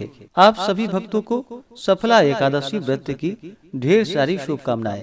लिखे। आप सभी भक्तों को सफला एकादशी व्रत की ढेर सारी शुभकामनाएं।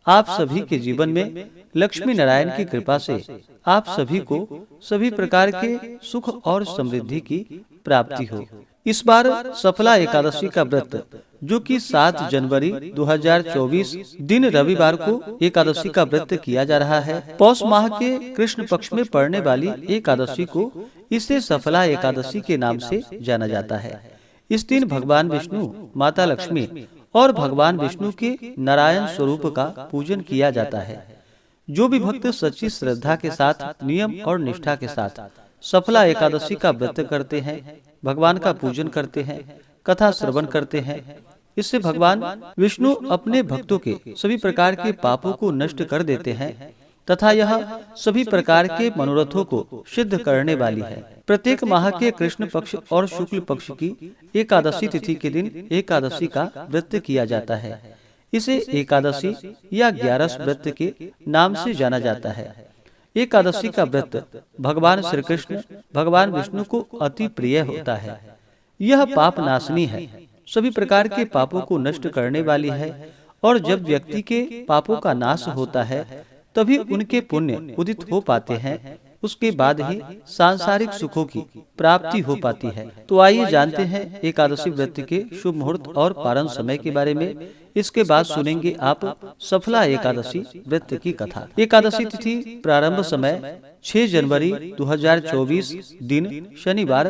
आप सभी के जीवन में लक्ष्मी नारायण की कृपा से आप सभी को सभी प्रकार के सुख और समृद्धि की प्राप्ति हो। इस बार सफला एकादशी का व्रत जो कि 7 जनवरी 2024 दिन रविवार को एकादशी का व्रत किया जा रहा है। पौष माह के कृष्ण पक्ष में पड़ने वाली एकादशी को इसे सफला एकादशी के नाम से जाना जाता है। इस दिन भगवान विष्णु, माता लक्ष्मी और भगवान विष्णु के नारायण स्वरूप का पूजन किया जाता है। जो भी भक्त सच्ची श्रद्धा के साथ, नियम और निष्ठा के साथ सफला एकादशी का व्रत करते हैं, भगवान का पूजन करते हैं, कथा श्रवण करते हैं, इससे भगवान विष्णु अपने भक्तों के सभी प्रकार के पापों को नष्ट कर देते हैं तथा यह सभी प्रकार के मनोरथों को सिद्ध करने वाली है। प्रत्येक माह के कृष्ण पक्ष और शुक्ल पक्ष की एकादशी तिथि के दिन एकादशी का व्रत किया जाता है। इसे एकादशी या 11 व्रत के नाम से जाना जाता है। एकादशी का व्रत भगवान श्री कृष्ण, भगवान विष्णु को अति प्रिय होता है। यह पाप नाशनी है, सभी प्रकार के पापों को नष्ट करने वाली है और जब व्यक्ति के पापों का नाश होता है तभी उनके पुण्य उदित हो पाते हैं, उसके बाद ही सांसारिक सुखों की प्राप्ति हो पाती है। तो आइए जानते हैं एकादशी व्रत के शुभ मुहूर्त और पारण समय के बारे में। इसके बाद सुनेंगे आप सफला एकादशी व्रत की कथा। एकादशी तिथि प्रारंभ समय 6 जनवरी 2024 दिन शनिवार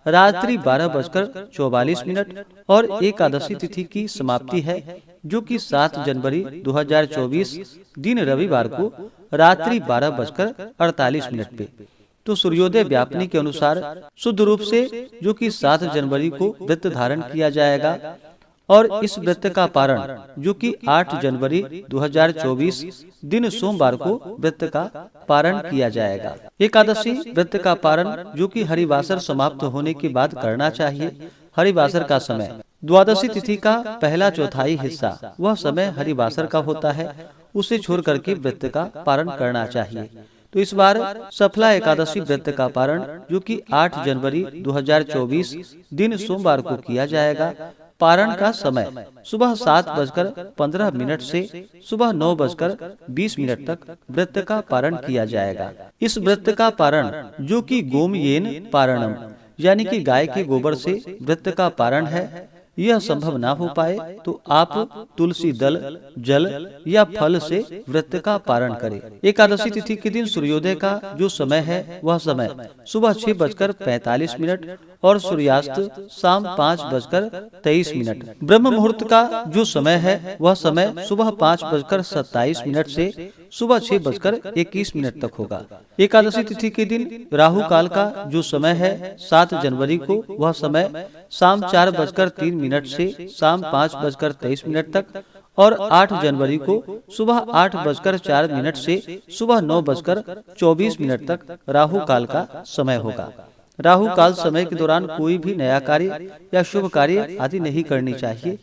रात्रि 12:44 और एकादशी तिथि की समाप्ति है जो कि 7 जनवरी 2024 दिन रविवार को रात्रि 12:48 पे। तो सूर्योदय व्यापनी के अनुसार शुद्ध रूप से जो कि 7 जनवरी को व्रत धारण किया जाएगा और इस व्रत का पारण जो कि 8 जनवरी 2024 दिन सोमवार को व्रत का पारण किया जाएगा। एकादशी व्रत का पारण जो कि हरिवासर समाप्त होने के बाद करना चाहिए। हरिवासर का समय द्वादशी तिथि का पहला चौथाई हिस्सा वह समय हरिवासर का होता है, उसे छोड़ करके व्रत का पारण करना चाहिए। तो इस बार सफला एकादशी व्रत का पारण जो कि 8 जनवरी 2024 दिन सोमवार को किया जाएगा। पारण का समय सुबह 7:15 से सुबह 9:20 तक व्रत का पारण किया जाएगा। इस व्रत का पारण जो कि गोमयेन पारणम यानी कि गाय के गोबर से व्रत का पारण है, यह संभव ना हो पाए तो आप तुलसी दल, जल या फल से व्रत का पारण करें। एकादशी तिथि के दिन सूर्योदय का जो समय है वह समय सुबह 6:45 और सूर्यास्त शाम 5:23। ब्रह्म मुहूर्त का जो समय है वह समय सुबह 5:27 से सुबह 6:21 तक होगा। एकादशी तिथि के दिन राहु काल का जो समय है 7 जनवरी को वह समय शाम 4:03 से शाम 5:23 तक और 8 जनवरी को सुबह 8:04 से सुबह 9:24 तक राहु काल का समय होगा। राहु काल समय के दौरान कोई भी नया कार्य या शुभ कार्य आदि नहीं करनी चाहिए,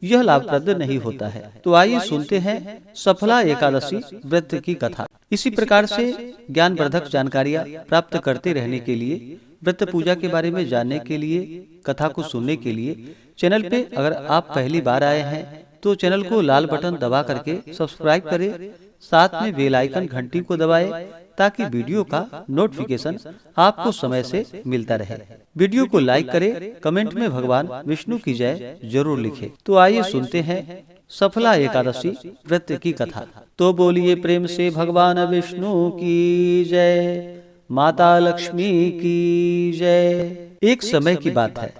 यह लाभप्रद नहीं होता है। तो आइए सुनते हैं सफला एकादशी व्रत की कथा। इसी प्रकार से ज्ञानवर्धक जानकारियाँ प्राप्त करते रहने के लिए, व्रत पूजा के बारे में जानने के लिए, कथा को सुनने के लिए चैनल पे अगर आप पहली बार आए हैं तो चैनल को लाल बटन दबा करके सब्सक्राइब करें, साथ में बेल आइकन घंटी को दबाएं ताकि वीडियो का नोटिफिकेशन आपको समय से मिलता रहे। वीडियो को लाइक करें, कमेंट में भगवान विष्णु की जय जरूर लिखें। तो आइए सुनते हैं सफला एकादशी व्रत की कथा। तो बोलिए प्रेम से भगवान विष्णु की जय, माता लक्ष्मी की जय। एक समय की बात है,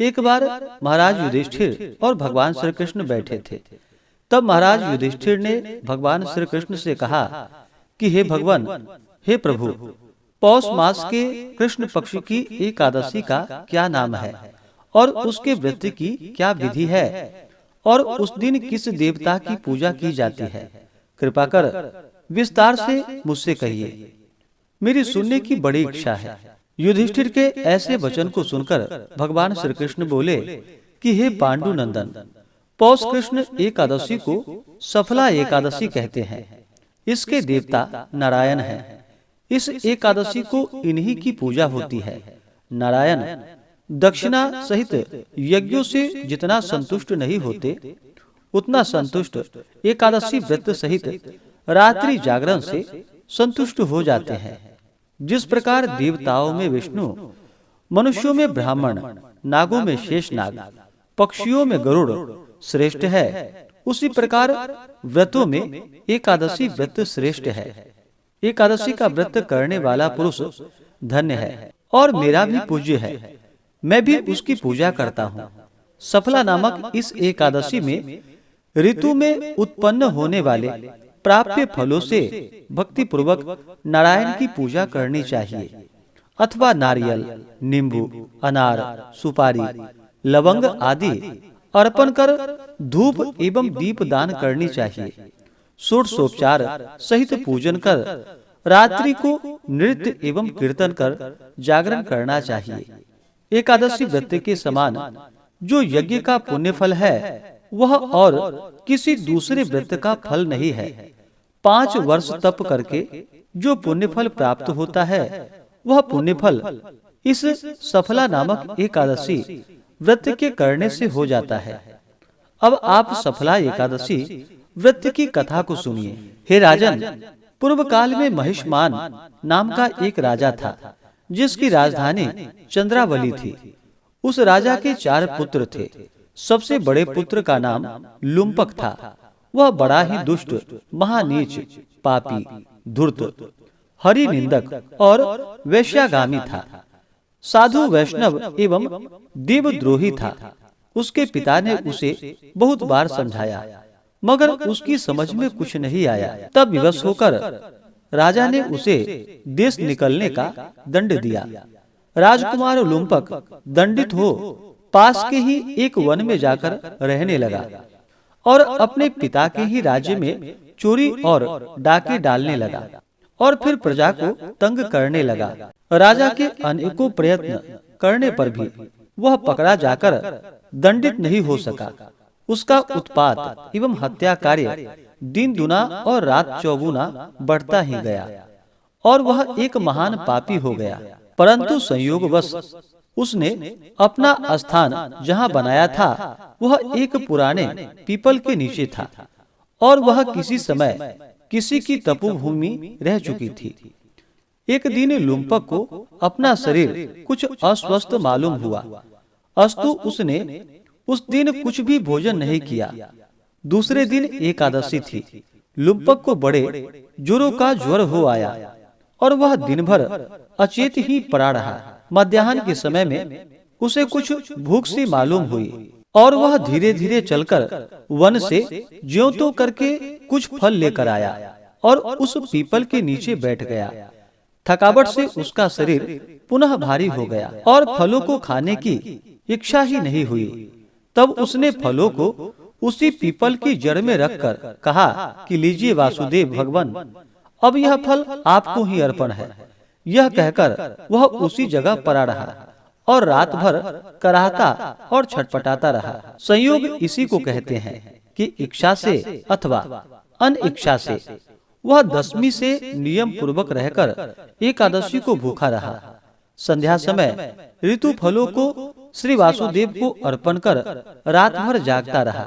एक बार महाराज युधिष्ठिर और भगवान श्री कृष्ण बैठे थे। तब महाराज युधिष्ठिर ने भगवान श्री कृष्ण से कहा कि हे भगवान, हे प्रभु, पौष मास के कृष्ण पक्ष की एकादशी का क्या नाम है और उसके व्रत की क्या विधि है और उस दिन किस देवता की पूजा की जाती है? कृपा कर विस्तार से मुझसे कहिए, मेरी सुनने की बड़ी इच्छा है। युधिष्ठिर के ऐसे वचन को सुनकर भगवान श्री कृष्ण बोले कि हे पांडु नंदन, पौष कृष्ण एकादशी को सफला एकादशी कहते हैं। इसके देवता नारायण हैं। इस एकादशी को इन्हीं की पूजा होती है। नारायण दक्षिणा सहित यज्ञों से जितना संतुष्ट नहीं होते, उतना संतुष्ट एकादशी व्रत सहित रात्रि जागरण से संतुष्ट हो जाते हैं। जिस प्रकार देवताओं में विष्णु, मनुष्यों में ब्राह्मण, नागों में शेषनाग, पक्षियों में गरुड़ श्रेष्ठ है, उसी प्रकार व्रतों में एकादशी व्रत श्रेष्ठ है। एकादशी का व्रत करने वाला पुरुष धन्य है और मेरा भी पूज्य है। मैं भी उसकी पूजा करता हूँ। सफला नामक इस एकादशी में ऋतु में उत्पन्न होने वाले प्राप्य फलों से भक्ति पूर्वक नारायण की पूजा करनी चाहिए, अथवा नारियल, नींबू, अनार, सुपारी, लवंग आदि अर्पण कर धूप एवं दीप दान करनी चाहिए। षोडशोपचार सहित पूजन कर रात्रि को नृत्य एवं कीर्तन कर जागरण करना चाहिए। एकादशी व्रत के समान जो यज्ञ का पुण्य फल है वह और किसी दूसरे व्रत का फल नहीं है। 5 वर्ष तप करके जो पुण्य फल प्राप्त होता है वह पुण्य फल इस सफला नामक एकादशी व्रत के करने से हो जाता है। अब आप सफला एकादशी व्रत की कथा को सुनिए। हे राजन, पूर्व काल में महिष्मान नाम का एक राजा था, जिसकी राजधानी चंद्रावली थी। उस राजा के 4 पुत्र थे। सबसे बड़े पुत्र का नाम लुम्पक था। वह बड़ा ही दुष्ट, महानीच, पापी, धूर्त, हरि निंदक और वैश्यागामी था। साधु, वैष्णव एवं देवद्रोही था। उसके पिता ने उसे बहुत बार समझाया, मगर उसकी समझ में कुछ नहीं आया। तब विवश होकर राजा ने उसे देश निकलने का दंड दिया। राजकुमार लुम्पक दंडित हो पास के ही एक वन में जाकर रहने लगा और अपने पिता के ही राज्य में चोरी और डाके डालने लगा और फिर प्रजा को तंग करने लगा। राजा के अनेकों प्रयत्न करने पर भी वह पकड़ा जाकर दंडित नहीं हो सका। उसका उत्पात एवं हत्या कार्य दिन दुना और रात चौगुना बढ़ता ही गया और वह एक महान पापी हो गया। परंतु संयोगवश उसने अपना स्थान जहाँ बनाया था वह एक पुराने पीपल के नीचे था और वह किसी समय किसी की तपोभूमि रह चुकी थी। एक दिन लुम्पक को अपना शरीर कुछ अस्वस्थ मालूम हुआ, अस्तु उसने उस दिन कुछ भी भोजन नहीं किया। दूसरे दिन एकादशी थी। लुम्पक को बड़े जोरों का ज्वर हो आया और वह दिन भर अचेत ही पड़ा रहा। मध्याह्न के समय में उसे कुछ भूख सी मालूम हुई और वह धीरे धीरे चलकर वन से ज्यों त्यों करके कुछ फल लेकर आया और उस पीपल के नीचे बैठ गया। थकावट से उसका शरीर पुनः भारी हो गया और फलों को खाने की इच्छा ही नहीं हुई। तब उसने फलों को उसी पीपल की जड़ में रखकर कहा कि लीजिए वासुदेव भगवान, अब यह फल आपको ही अर्पण है। यह कहकर वह उसी जगह पड़ा रहा और रात भर कराहता और छटपटाता रहा। संयोग इसी को कहते हैं कि इच्छा से अथवा अनिच्छा से वह 10वीं से नियम पूर्वक रहकर एकादशी को भूखा रहा। संध्या समय ऋतु फलों को श्री वासुदेव को अर्पण कर रात भर जागता रहा।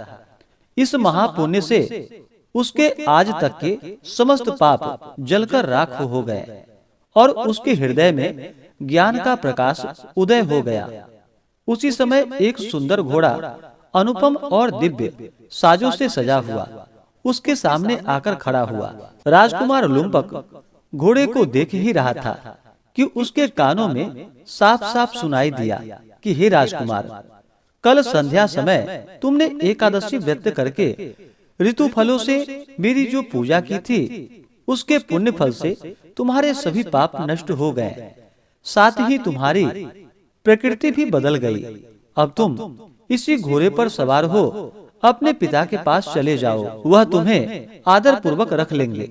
इस महापुण्य से उसके आज तक के समस्त पाप जलकर राख हो गए और उसके हृदय में ज्ञान का प्रकाश उदय हो गया। उसी समय एक सुंदर घोड़ा अनुपम और दिव्य साजों से सजा हुआ उसके सामने आकर खड़ा हुआ। राजकुमार लुम्पक घोड़े को देख ही रहा था कि उसके कानों में साफ साफ सुनाई दिया कि हे राजकुमार, कल संध्या समय तुमने एकादशी व्रत करके ऋतु फलों से मेरी जो पूजा की थी उसके पुण्य फल से तुम्हारे सभी पाप नष्ट हो गए, साथ ही तुम्हारी प्रकृति भी बदल गई। अब तुम इसी घोड़े पर सवार हो अपने पिता के पास चले जाओ, वह तुम्हें आदर पूर्वक रख लेंगे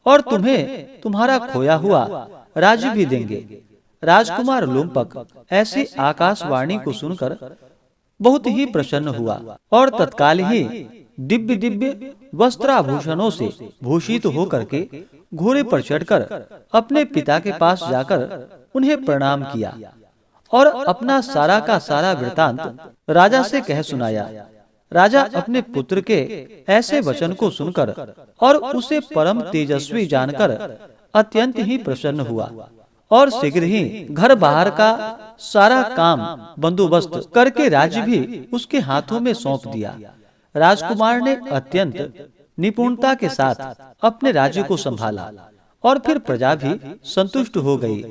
और तुम्हें तुम्हारा खोया हुआ राज्य भी देंगे। राजकुमार लुम्पक ऐसी आकाशवाणी को सुनकर बहुत ही प्रसन्न हुआ और तत्काल ही दिव्य दिव्य वस्त्राभूषणों से भूषित होकर के घोड़े पर चढ़कर अपने पिता के पास जाकर उन्हें प्रणाम किया और अपना सारा का सारा वृतांत राजा से कह सुनाया। राजा अपने पुत्र के ऐसे वचन को सुनकर और उसे परम तेजस्वी जानकर अत्यंत ही प्रसन्न हुआ और शीघ्र ही घर बाहर का सारा काम बंदोबस्त करके राज्य भी उसके हाथों में सौंप दिया। राजकुमार ने अत्यंत निपुणता के साथ अपने राज्य को संभाला और फिर प्रजा भी संतुष्ट हो गई।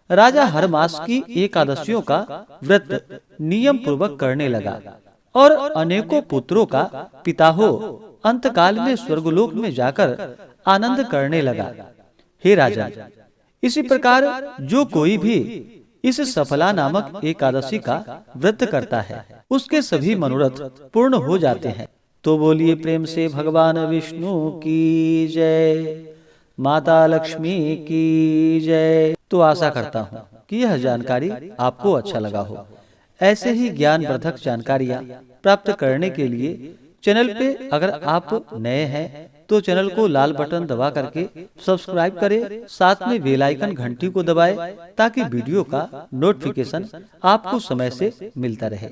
राजा हर मास की एकादशियों का व्रत नियम पूर्वक करने लगा और अनेकों पुत्रों का पिता हो अंतकाल में स्वर्गलोक में जाकर आनंद करने लगा। हे राजा, इसी प्रकार जो कोई भी इस सफला नामक एकादशी का व्रत करता है उसके सभी मनोरथ पूर्ण हो जाते हैं। तो बोलिए प्रेम से भगवान विष्णु की जय, माता लक्ष्मी की जय। तो आशा करता हूँ कि यह जानकारी आपको अच्छा लगा हो। ऐसे ही ज्ञानवर्धक जानकारियाँ प्राप्त करने के लिए चैनल पे अगर आप नए हैं तो चैनल को लाल बटन दबा करके सब्सक्राइब करें, साथ में बेल आइकन घंटी को दबाएं ताकि वीडियो का नोटिफिकेशन आपको समय से मिलता रहे।